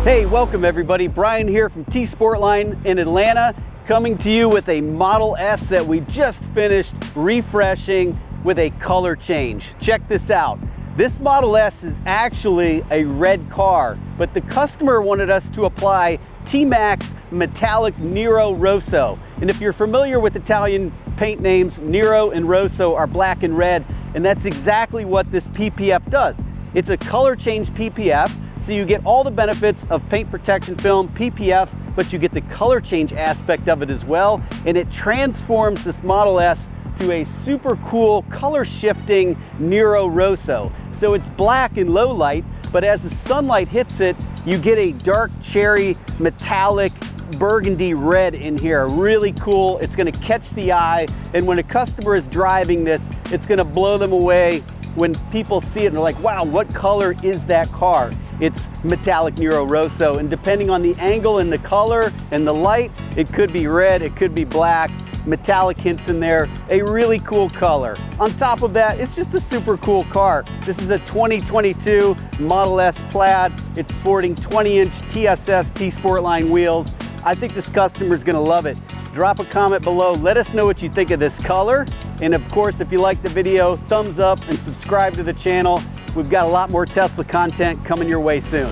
Hey, welcome everybody. Brian here from T-Sportline in Atlanta, coming to you with a Model S that we just finished refreshing with a color change. Check this out. This Model S is actually a red car, but the customer wanted us to apply TMaxx metallic Nero Rosso. And if you're familiar with Italian paint names, Nero and Rosso are black and red, and that's exactly what this PPF does. It's a color change PPF, so you get all the benefits of paint protection film, PPF, but you get the color change aspect of it as well, and it transforms this Model S to a super cool color shifting Nero Rosso. So it's black in low light, but as the sunlight hits it, you get a dark cherry metallic burgundy red in here. Really cool. It's going to catch the eye, and when a customer is driving this, it's going to blow them away. When people see it and they're like, wow, what color is that car? It's metallic Nero Rosso, and depending on the angle and the color and the light, it could be red, it could be black, metallic hints in there, a really cool color. On top of that, it's just a super cool car. This is a 2022 Model S Plaid. It's sporting 20-inch TSS T-Sportline wheels. I think this customer is gonna love it. Drop a comment below, let us know what you think of this color. And of course, if you like the video, thumbs up and subscribe to the channel. We've got a lot more Tesla content coming your way soon.